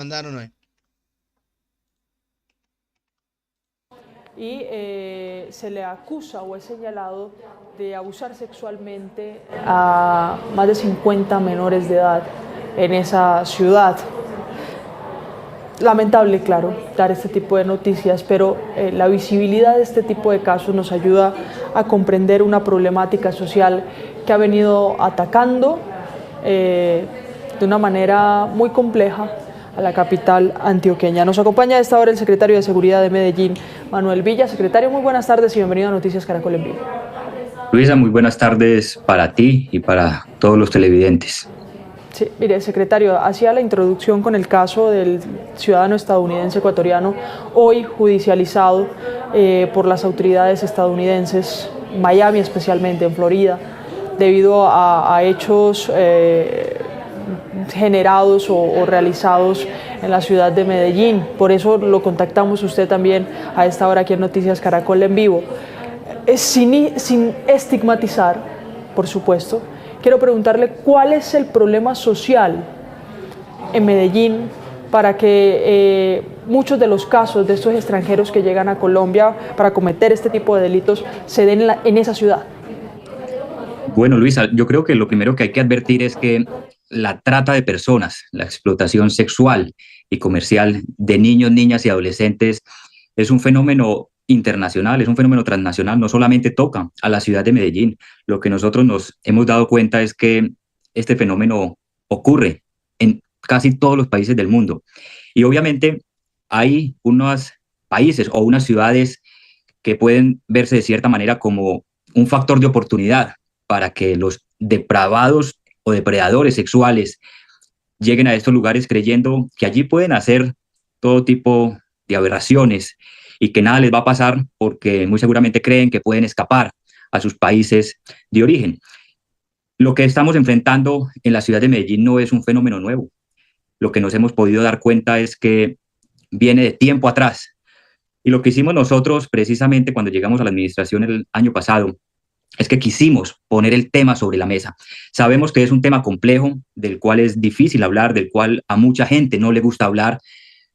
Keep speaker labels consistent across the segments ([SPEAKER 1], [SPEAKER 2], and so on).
[SPEAKER 1] Mandaron hoy.
[SPEAKER 2] Y se le acusa o es señalado de abusar sexualmente a más de 50 menores de edad en esa ciudad. Lamentable, claro, dar este tipo de noticias, pero la visibilidad de este tipo de casos nos ayuda a comprender una problemática social que ha venido atacando de una manera muy compleja a la capital antioqueña. Nos acompaña a esta hora el secretario de Seguridad de Medellín, Manuel Villa. Secretario, muy buenas tardes y bienvenido a Noticias Caracol en Vivo.
[SPEAKER 3] Luisa, muy buenas tardes para ti y para todos los televidentes.
[SPEAKER 2] Sí, mire, secretario, hacía la introducción con el caso del ciudadano estadounidense ecuatoriano, hoy judicializado por las autoridades estadounidenses, Miami especialmente, en Florida, debido a hechos generados o realizados en la ciudad de Medellín. Por eso lo contactamos usted también a esta hora aquí en Noticias Caracol en Vivo. Sin estigmatizar, por supuesto, quiero preguntarle cuál es el problema social en Medellín para que muchos de los casos de estos extranjeros que llegan a Colombia para cometer este tipo de delitos se den en esa ciudad.
[SPEAKER 3] Bueno, Luisa, yo creo que lo primero que hay que advertir es que la trata de personas, la explotación sexual y comercial de niños, niñas y adolescentes es un fenómeno internacional, es un fenómeno transnacional, no solamente toca a la ciudad de Medellín. Lo que nosotros nos hemos dado cuenta es que este fenómeno ocurre en casi todos los países del mundo. Y obviamente hay unos países o unas ciudades que pueden verse de cierta manera como un factor de oportunidad para que los depravados o depredadores sexuales lleguen a estos lugares creyendo que allí pueden hacer todo tipo de aberraciones y que nada les va a pasar porque muy seguramente creen que pueden escapar a sus países de origen. Lo que estamos enfrentando en la ciudad de Medellín no es un fenómeno nuevo. Lo que nos hemos podido dar cuenta es que viene de tiempo atrás. Y lo que hicimos nosotros precisamente cuando llegamos a la administración el año pasado es que quisimos poner el tema sobre la mesa. Sabemos que es un tema complejo, del cual es difícil hablar, del cual a mucha gente no le gusta hablar,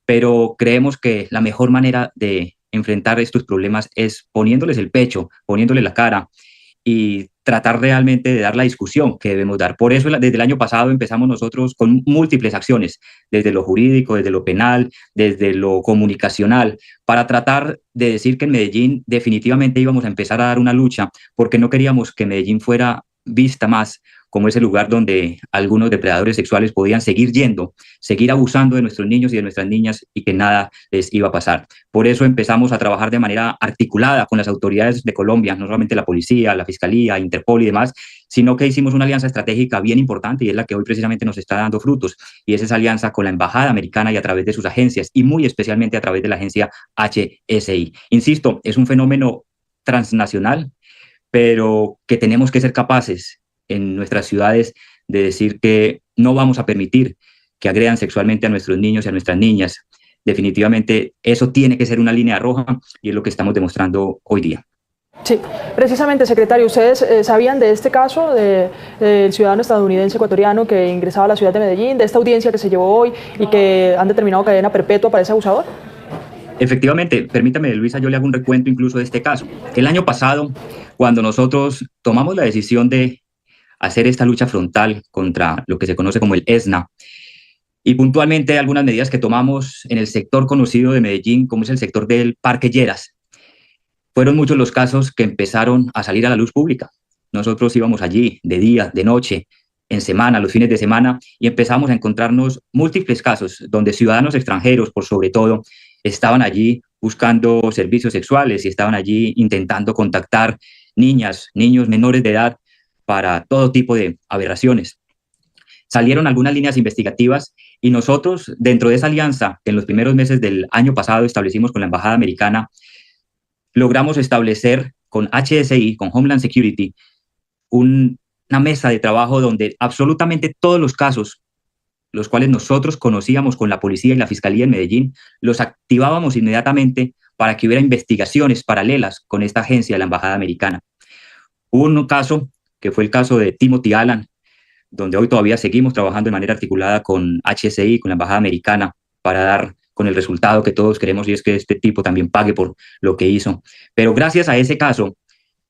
[SPEAKER 3] pero creemos que la mejor manera de enfrentar estos problemas es poniéndoles el pecho, poniéndoles la cara y tratar realmente de dar la discusión que debemos dar. Por eso, desde el año pasado empezamos nosotros con múltiples acciones, desde lo jurídico, desde lo penal, desde lo comunicacional, para tratar de decir que en Medellín definitivamente íbamos a empezar a dar una lucha, porque no queríamos que Medellín fuera vista más como ese lugar donde algunos depredadores sexuales podían seguir yendo, seguir abusando de nuestros niños y de nuestras niñas y que nada les iba a pasar. Por eso empezamos a trabajar de manera articulada con las autoridades de Colombia, no solamente la policía, la fiscalía, Interpol y demás, sino que hicimos una alianza estratégica bien importante y es la que hoy precisamente nos está dando frutos, y es esa alianza con la Embajada Americana y a través de sus agencias, y muy especialmente a través de la agencia HSI. Insisto, es un fenómeno transnacional, pero que tenemos que ser capaces en nuestras ciudades de decir que no vamos a permitir que agredan sexualmente a nuestros niños y a nuestras niñas. Definitivamente eso tiene que ser una línea roja y es lo que estamos demostrando hoy día.
[SPEAKER 2] Sí, precisamente, secretario, ¿ustedes sabían de este caso del ciudadano estadounidense ecuatoriano que ingresaba a la ciudad de Medellín, de esta audiencia que se llevó hoy y que han determinado cadena perpetua para ese abusador?
[SPEAKER 3] Efectivamente, permítame, Luisa, yo le hago un recuento incluso de este caso. El año pasado, cuando nosotros tomamos la decisión de hacer esta lucha frontal contra lo que se conoce como el ESNA, y puntualmente algunas medidas que tomamos en el sector conocido de Medellín, como es el sector del Parque Lleras, fueron muchos los casos que empezaron a salir a la luz pública. Nosotros íbamos allí de día, de noche, en semana, los fines de semana, y empezamos a encontrarnos múltiples casos donde ciudadanos extranjeros, por sobre todo, estaban allí buscando servicios sexuales y estaban allí intentando contactar niñas, niños menores de edad para todo tipo de aberraciones. Salieron algunas líneas investigativas y nosotros, dentro de esa alianza que en los primeros meses del año pasado establecimos con la Embajada Americana, logramos establecer con HSI, con Homeland Security, una mesa de trabajo donde absolutamente todos los casos, los cuales nosotros conocíamos con la policía y la fiscalía en Medellín, los activábamos inmediatamente para que hubiera investigaciones paralelas con esta agencia de la Embajada Americana. Hubo un caso que fue el caso de Timothy Allen, donde hoy todavía seguimos trabajando de manera articulada con HSI, con la Embajada Americana, para dar con el resultado que todos queremos, y es que este tipo también pague por lo que hizo. Pero gracias a ese caso,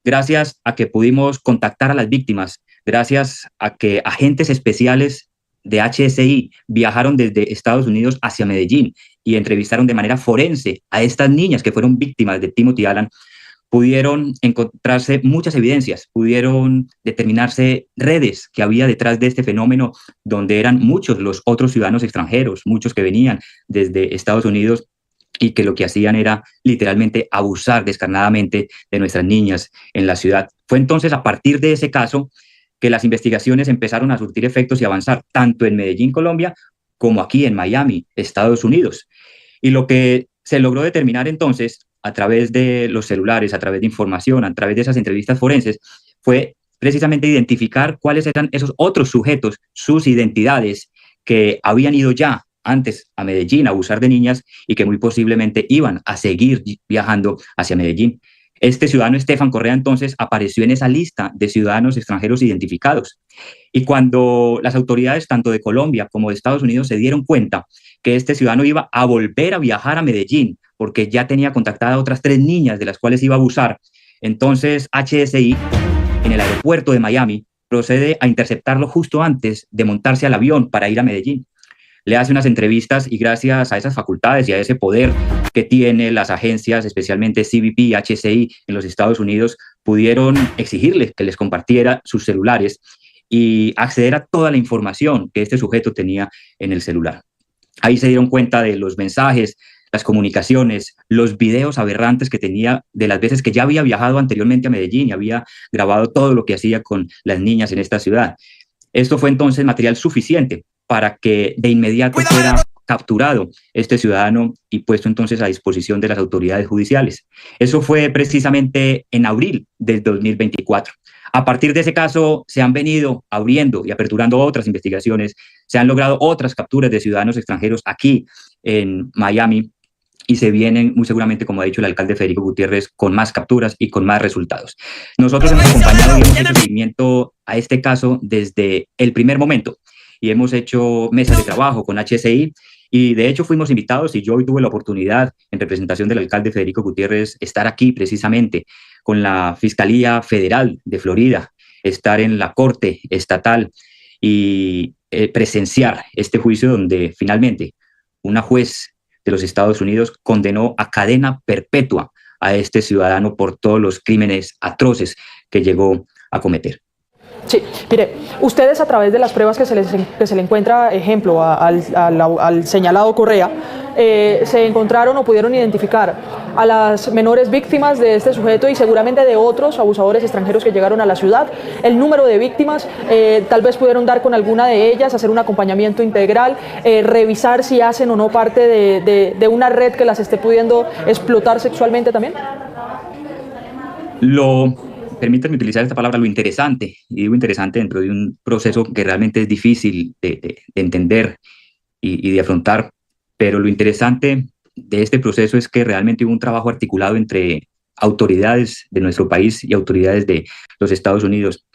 [SPEAKER 3] gracias a que pudimos contactar a las víctimas, gracias a que agentes especiales de HSI viajaron desde Estados Unidos hacia Medellín y entrevistaron de manera forense a estas niñas que fueron víctimas de Timothy Alan, pudieron encontrarse muchas evidencias, pudieron determinarse redes que había detrás de este fenómeno, donde eran muchos los otros ciudadanos extranjeros, muchos que venían desde Estados Unidos y que lo que hacían era literalmente abusar descarnadamente de nuestras niñas en la ciudad. Fue entonces a partir de ese caso que las investigaciones empezaron a surtir efectos y avanzar, tanto en Medellín, Colombia, como aquí en Miami, Estados Unidos. Y lo que se logró determinar entonces, a través de los celulares, a través de información, a través de esas entrevistas forenses, fue precisamente identificar cuáles eran esos otros sujetos, sus identidades, que habían ido ya antes a Medellín a abusar de niñas y que muy posiblemente iban a seguir viajando hacia Medellín. Este ciudadano Estefan Correa entonces apareció en esa lista de ciudadanos extranjeros identificados. Y cuando las autoridades tanto de Colombia como de Estados Unidos se dieron cuenta que este ciudadano iba a volver a viajar a Medellín porque ya tenía contactada a otras 3 niñas de las cuales iba a abusar, entonces HSI en el aeropuerto de Miami procede a interceptarlo justo antes de montarse al avión para ir a Medellín. Le hace unas entrevistas y gracias a esas facultades y a ese poder que tienen las agencias, especialmente CBP y HSI en los Estados Unidos, pudieron exigirle que les compartiera sus celulares y acceder a toda la información que este sujeto tenía en el celular. Ahí se dieron cuenta de los mensajes, las comunicaciones, los videos aberrantes que tenía de las veces que ya había viajado anteriormente a Medellín y había grabado todo lo que hacía con las niñas en esta ciudad. Esto fue entonces material suficiente para que de inmediato fuera capturado este ciudadano y puesto entonces a disposición de las autoridades judiciales. Eso fue precisamente en abril del 2024. A partir de ese caso se han venido abriendo y aperturando otras investigaciones, se han logrado otras capturas de ciudadanos extranjeros aquí en Miami y se vienen muy seguramente, como ha dicho el alcalde Federico Gutiérrez, con más capturas y con más resultados. Nosotros hemos acompañado y hemos hecho seguimiento a este caso desde el primer momento y hemos hecho mesas de trabajo con HSI y de hecho fuimos invitados y yo hoy tuve la oportunidad en representación del alcalde Federico Gutiérrez estar aquí precisamente con la Fiscalía Federal de Florida, estar en la Corte Estatal y presenciar este juicio donde finalmente una juez de los Estados Unidos condenó a cadena perpetua a este ciudadano por todos los crímenes atroces que llegó a cometer.
[SPEAKER 2] Sí, mire, ustedes a través de las pruebas que se le encuentra, ejemplo, al señalado Correa, se encontraron o pudieron identificar a las menores víctimas de este sujeto y seguramente de otros abusadores extranjeros que llegaron a la ciudad. El número de víctimas, tal vez pudieron dar con alguna de ellas, hacer un acompañamiento integral, revisar si hacen o no parte de una red que las esté pudiendo explotar sexualmente también.
[SPEAKER 3] Permítanme utilizar esta palabra, lo interesante, y digo interesante dentro de un proceso que realmente es difícil de entender y de afrontar, pero lo interesante de este proceso es que realmente hubo un trabajo articulado entre autoridades de nuestro país y autoridades de los Estados Unidos.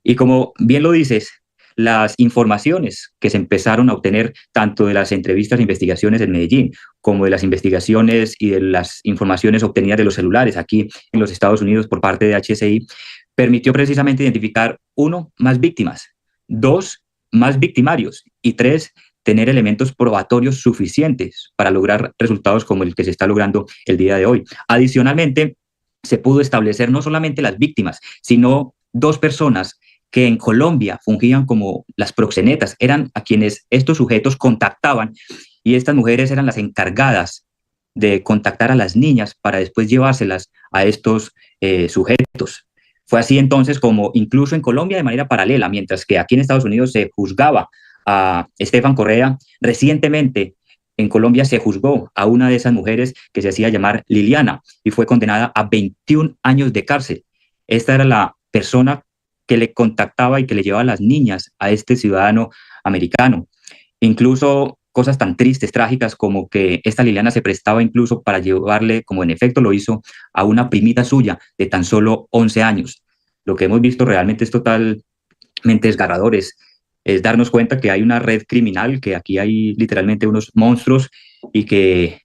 [SPEAKER 3] Y como bien lo dices, las informaciones que se empezaron a obtener tanto de las entrevistas e investigaciones en Medellín como de las investigaciones y de las informaciones obtenidas de los celulares aquí en los Estados Unidos por parte de HSI, permitió precisamente identificar 1, más víctimas, 2, más victimarios y 3, tener elementos probatorios suficientes para lograr resultados como el que se está logrando el día de hoy. Adicionalmente, se pudo establecer no solamente las víctimas, sino 2 personas que en Colombia fungían como las proxenetas, eran a quienes estos sujetos contactaban y estas mujeres eran las encargadas de contactar a las niñas para después llevárselas a estos sujetos. Fue así entonces como incluso en Colombia de manera paralela, mientras que aquí en Estados Unidos se juzgaba a Estefan Correa, recientemente en Colombia se juzgó a una de esas mujeres que se hacía llamar Liliana y fue condenada a 21 años de cárcel. Esta era la persona que le contactaba y que le llevaba a las niñas a este ciudadano americano. Incluso cosas tan tristes, trágicas, como que esta Liliana se prestaba incluso para llevarle, como en efecto lo hizo, a una primita suya de tan solo 11 años. Lo que hemos visto realmente es totalmente desgarrador, es es darnos cuenta que hay una red criminal, que aquí hay literalmente unos monstruos y que,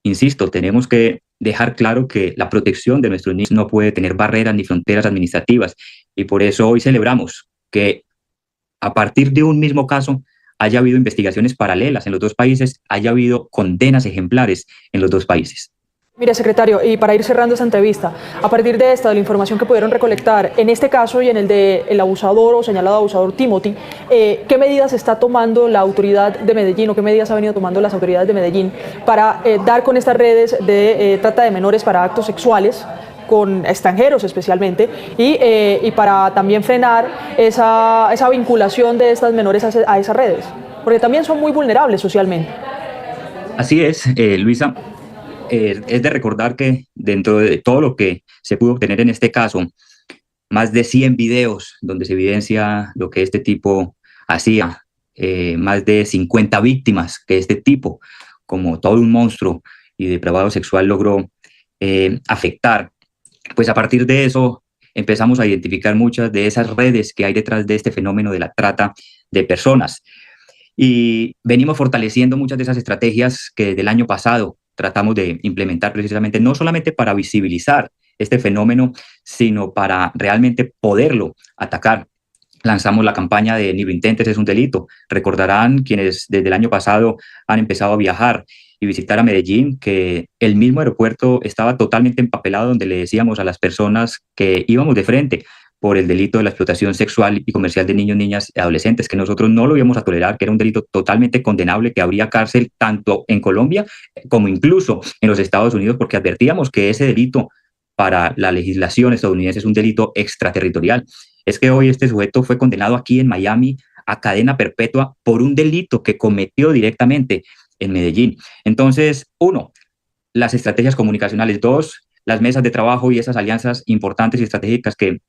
[SPEAKER 3] insisto, tenemos que dejar claro que la protección de nuestros niños no puede tener barreras ni fronteras administrativas. Y por eso hoy celebramos que a partir de un mismo caso haya habido investigaciones paralelas en los dos países, haya habido condenas ejemplares en los dos países.
[SPEAKER 2] Mire, secretario, y para ir cerrando esta entrevista, a partir de esta, de la información que pudieron recolectar, en este caso y en el del abusador o señalado abusador Timothy, ¿qué medidas está tomando la autoridad de Medellín o qué medidas ha venido tomando las autoridades de Medellín para dar con estas redes de trata de menores para actos sexuales con extranjeros especialmente, y para también frenar esa vinculación de estas menores a esas redes? Porque también son muy vulnerables socialmente.
[SPEAKER 3] Así es, Luisa. Es de recordar que dentro de todo lo que se pudo obtener en este caso, más de 100 videos donde se evidencia lo que este tipo hacía, más de 50 víctimas que este tipo, como todo un monstruo y depravado sexual, logró afectar. Pues a partir de eso empezamos a identificar muchas de esas redes que hay detrás de este fenómeno de la trata de personas. Y venimos fortaleciendo muchas de esas estrategias que desde el año pasado tratamos de implementar precisamente, no solamente para visibilizar este fenómeno, sino para realmente poderlo atacar. Lanzamos la campaña de Ni lo intentes, es un delito. Recordarán quienes desde el año pasado han empezado a viajar y visitar a Medellín, que el mismo aeropuerto estaba totalmente empapelado, donde le decíamos a las personas que íbamos de frente por el delito de la explotación sexual y comercial de niños, niñas y adolescentes, que nosotros no lo íbamos a tolerar, que era un delito totalmente condenable, que habría cárcel tanto en Colombia como incluso en los Estados Unidos, porque advertíamos que ese delito para la legislación estadounidense es un delito extraterritorial. Es que hoy este sujeto fue condenado aquí en Miami a cadena perpetua por un delito que cometió directamente en Medellín. Entonces, uno, las estrategias comunicacionales; dos, las mesas de trabajo y esas alianzas importantes y estratégicas que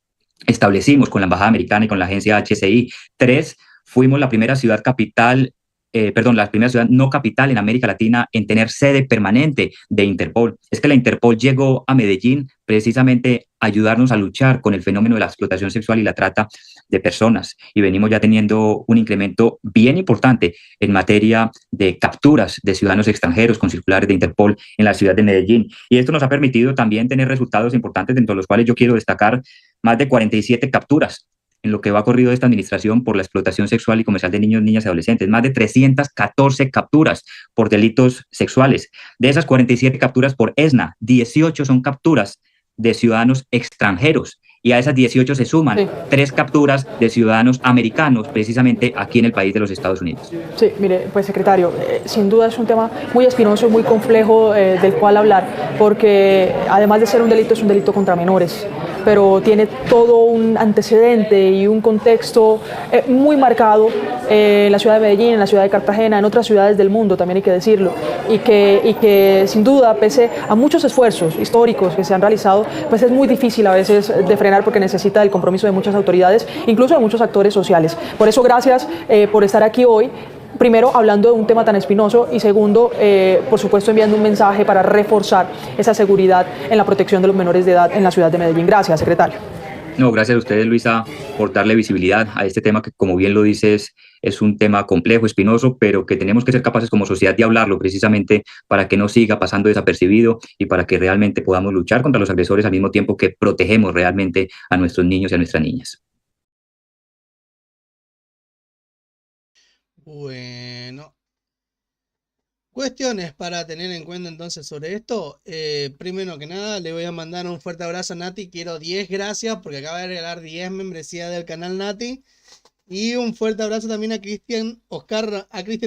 [SPEAKER 3] establecimos con la Embajada Americana y con la agencia HCI; tres, fuimos la primera ciudad capital, la primera ciudad no capital en América Latina en tener sede permanente de Interpol. Es que la Interpol llegó a Medellín precisamente a ayudarnos a luchar con el fenómeno de la explotación sexual y la trata de personas, y venimos ya teniendo un incremento bien importante en materia de capturas de ciudadanos extranjeros con circulares de Interpol en la ciudad de Medellín. Y esto nos ha permitido también tener resultados importantes, dentro de los cuales yo quiero destacar más de 47 capturas en lo que va corrido de esta administración por la explotación sexual y comercial de niños, niñas y adolescentes, más de 314 capturas por delitos sexuales. De esas 47 capturas por ESNA, 18 son capturas de ciudadanos extranjeros, y a esas 18 se suman 3 capturas de ciudadanos americanos, precisamente aquí en el país de los Estados Unidos.
[SPEAKER 2] Sí, mire, pues secretario, sin duda es un tema muy espinoso, muy complejo del cual hablar, porque además de ser un delito, es un delito contra menores, pero tiene todo un antecedente y un contexto muy marcado en la ciudad de Medellín, en la ciudad de Cartagena, en otras ciudades del mundo, también hay que decirlo, y que sin duda, pese a muchos esfuerzos históricos que se han realizado, pues es muy difícil a veces de frenar, porque necesita el compromiso de muchas autoridades, incluso de muchos actores sociales. Por eso, gracias por estar aquí hoy. Primero, hablando de un tema tan espinoso, y segundo, por supuesto, enviando un mensaje para reforzar esa seguridad en la protección de los menores de edad en la ciudad de Medellín. Gracias, secretario.
[SPEAKER 3] No, gracias a ustedes, Luisa, por darle visibilidad a este tema que, como bien lo dices, es un tema complejo, espinoso, pero que tenemos que ser capaces como sociedad de hablarlo, precisamente para que no siga pasando desapercibido y para que realmente podamos luchar contra los agresores al mismo tiempo que protegemos realmente a nuestros niños y a nuestras niñas.
[SPEAKER 1] Bueno, cuestiones para tener en cuenta entonces sobre esto. Primero que nada, le voy a mandar un fuerte abrazo a Nati. Quiero 10 gracias porque acaba de regalar 10 membresías del canal Nati. Y un fuerte abrazo también a Cristian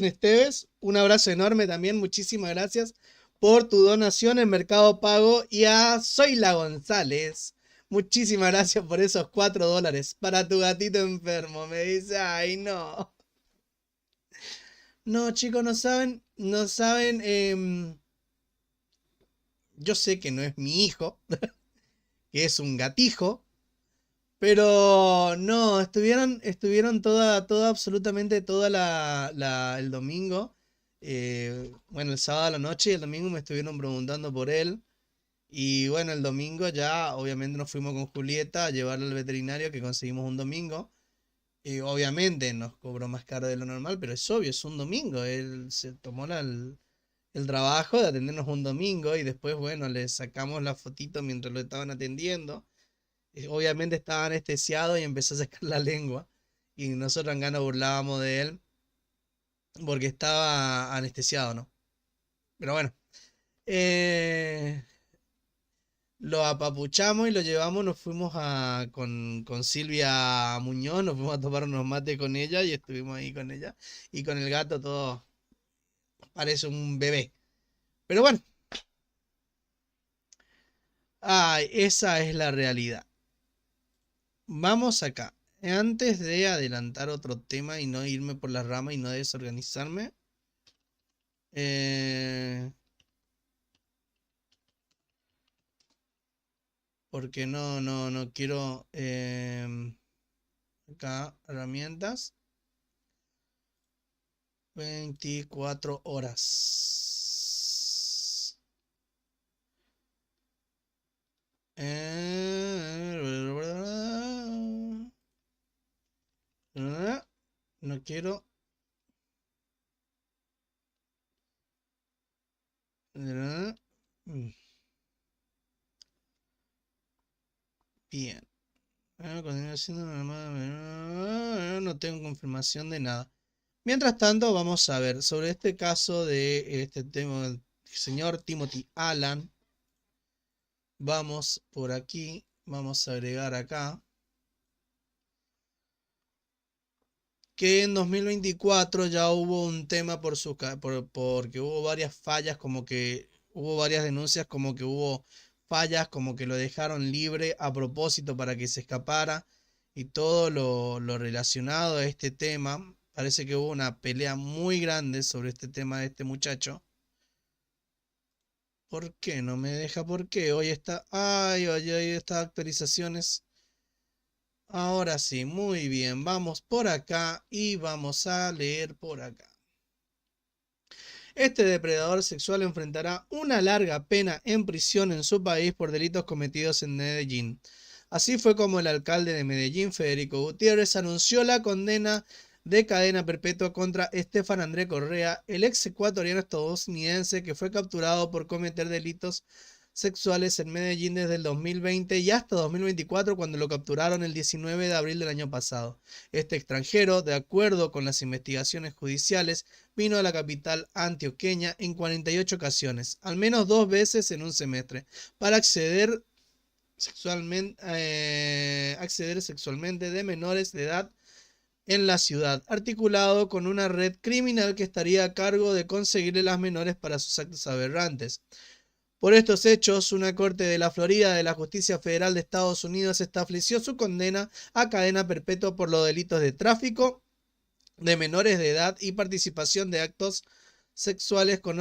[SPEAKER 1] Esteves. Un abrazo enorme también. Muchísimas gracias por tu donación en Mercado Pago. Y a Zoila González. Muchísimas gracias por esos $4 para tu gatito enfermo. Me dice, ay no. No, chicos, no saben, yo sé que no es mi hijo, que es un gatijo, pero no, estuvieron absolutamente toda el domingo, bueno, el sábado a la noche y el domingo me estuvieron preguntando por él, y bueno, el domingo ya obviamente nos fuimos con Julieta a llevarlo al veterinario, que conseguimos un domingo. Y obviamente nos cobró más caro de lo normal, pero es obvio, es un domingo. Él se tomó el trabajo de atendernos un domingo y después, bueno, le sacamos la fotito mientras lo estaban atendiendo. Y obviamente estaba anestesiado y empezó a sacar la lengua. Y nosotros acá nos burlábamos de él porque estaba anestesiado, ¿no? Pero bueno, eh, lo apapuchamos y lo llevamos, nos fuimos con Silvia Muñoz, nos fuimos a tomar unos mates con ella y estuvimos ahí con ella. Y con el gato todo parece un bebé. Pero bueno, ay, esa es la realidad. Vamos acá. Antes de adelantar otro tema y no irme por la rama y no desorganizarme. eh, Porque no quiero acá herramientas. 24 horas. No quiero. Bien. No tengo confirmación de nada. Mientras tanto, vamos a ver sobre este caso de este tema del señor Timothy Alan. Vamos por aquí. Vamos a agregar acá. Que en 2024 ya hubo un tema porque hubo varias fallas, como que hubo varias denuncias, como que hubo fallas, como que lo dejaron libre a propósito para que se escapara y todo lo relacionado a este tema. Parece que hubo una pelea muy grande sobre este tema de este muchacho. ¿Por qué no me deja? ¿Por qué? Hoy está... Ay, ay, ay, estas actualizaciones. Ahora sí, muy bien. Vamos por acá y vamos a leer por acá. Este depredador sexual enfrentará una larga pena en prisión en su país por delitos cometidos en Medellín. Así fue como el alcalde de Medellín, Federico Gutiérrez, anunció la condena de cadena perpetua contra Estefan André Correa, el ex ecuatoriano estadounidense que fue capturado por cometer delitos sexuales en Medellín desde el 2020 y hasta 2024 cuando lo capturaron el 19 de abril del año pasado. Este extranjero, de acuerdo con las investigaciones judiciales, vino a la capital antioqueña en 48 ocasiones, al menos 2 veces en un semestre, para acceder sexualmente de menores de edad en la ciudad, articulado con una red criminal que estaría a cargo de conseguirle las menores para sus actos aberrantes. Por estos hechos, una corte de la Florida de la Justicia Federal de Estados Unidos estableció su condena a cadena perpetua por los delitos de tráfico de menores de edad y participación de actos sexuales con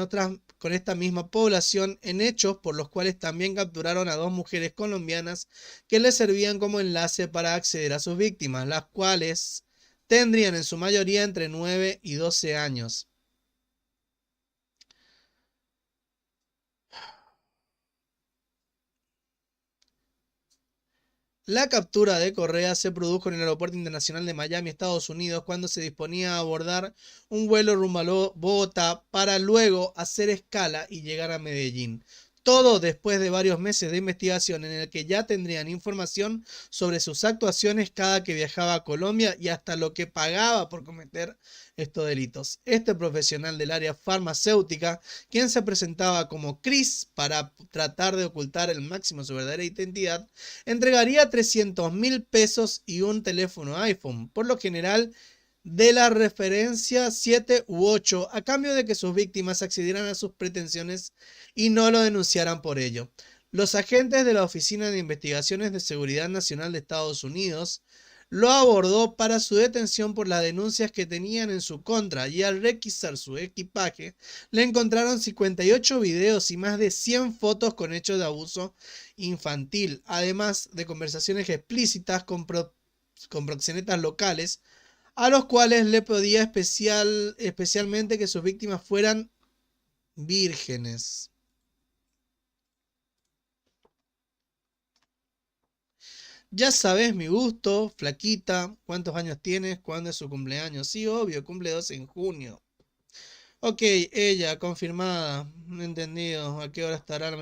[SPEAKER 1] esta misma población en hechos por los cuales también capturaron a 2 mujeres colombianas que les servían como enlace para acceder a sus víctimas, las cuales tendrían en su mayoría entre 9 y 12 años. La captura de Correa se produjo en el Aeropuerto Internacional de Miami, Estados Unidos, cuando se disponía a abordar un vuelo rumbo a Bogotá para luego hacer escala y llegar a Medellín. Todo después de varios meses de investigación en el que ya tendrían información sobre sus actuaciones cada que viajaba a Colombia y hasta lo que pagaba por cometer estos delitos. Este profesional del área farmacéutica, quien se presentaba como Chris para tratar de ocultar al máximo su verdadera identidad, entregaría 300.000 pesos y un teléfono iPhone, por lo general de la referencia 7 u 8, a cambio de que sus víctimas accedieran a sus pretensiones y no lo denunciaran por ello. Los agentes de la Oficina de Investigaciones de Seguridad Nacional de Estados Unidos lo abordó para su detención por las denuncias que tenían en su contra y al requisar su equipaje le encontraron 58 videos y más de 100 fotos con hechos de abuso infantil, además de conversaciones explícitas con proxenetas locales, a los cuales le pedía especialmente que sus víctimas fueran vírgenes. Ya sabes mi gusto, flaquita. ¿Cuántos años tienes? ¿Cuándo es su cumpleaños? Sí, obvio, cumple 12 en junio. Ok, ella, confirmada. Entendido. ¿A qué hora estará?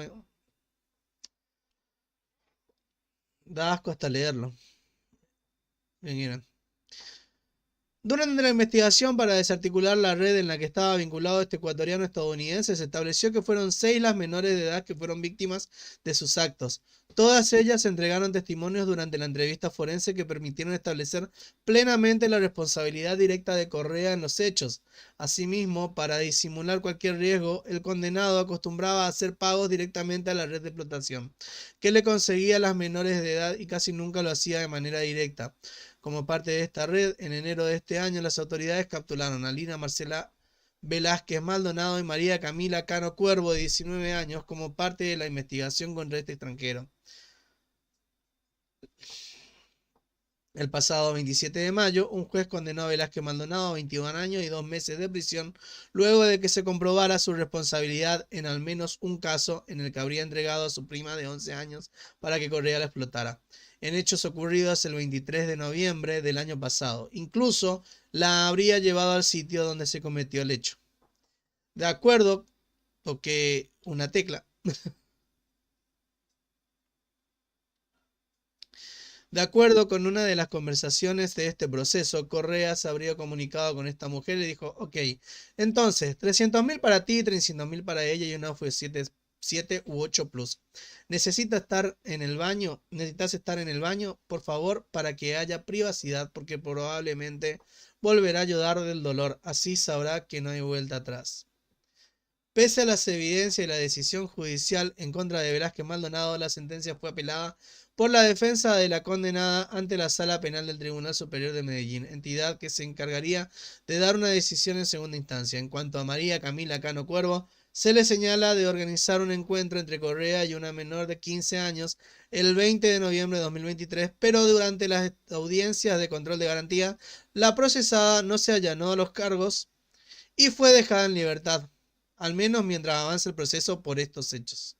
[SPEAKER 1] Da asco hasta leerlo. Bien. Durante la investigación para desarticular la red en la que estaba vinculado este ecuatoriano estadounidense, se estableció que fueron 6 las menores de edad que fueron víctimas de sus actos. Todas ellas entregaron testimonios durante la entrevista forense que permitieron establecer plenamente la responsabilidad directa de Correa en los hechos. Asimismo, para disimular cualquier riesgo, el condenado acostumbraba a hacer pagos directamente a la red de explotación, que le conseguía a las menores de edad y casi nunca lo hacía de manera directa. Como parte de esta red, en enero de este año, las autoridades capturaron a Lina Marcela Velázquez Maldonado y María Camila Cano Cuervo, de 19 años, como parte de la investigación contra este extranjero. El pasado 27 de mayo, un juez condenó a Velázquez Maldonado a 21 años y 2 meses de prisión, luego de que se comprobara su responsabilidad en al menos un caso en el que habría entregado a su prima de 11 años para que Correa la explotara, en hechos ocurridos el 23 de noviembre del año pasado. Incluso la habría llevado al sitio donde se cometió el hecho. De acuerdo, toqué una tecla. De acuerdo con una de las conversaciones de este proceso, Correa se habría comunicado con esta mujer y le dijo, ok, entonces, 300.000 para ti, 300.000 para ella y una fue 7 u 8 plus. ¿Necesitas estar en el baño? Por favor, para que haya privacidad, porque probablemente volverá a llorar del dolor. Así sabrá que no hay vuelta atrás. Pese a las evidencias y la decisión judicial en contra de Velázquez Maldonado, la sentencia fue apelada por la defensa de la condenada ante la Sala Penal del Tribunal Superior de Medellín, entidad que se encargaría de dar una decisión en segunda instancia. En cuanto a María Camila Cano Cuervo, se le señala de organizar un encuentro entre Correa y una menor de 15 años el 20 de noviembre de 2023, pero durante las audiencias de control de garantía, la procesada no se allanó a los cargos y fue dejada en libertad, al menos mientras avanza el proceso por estos hechos.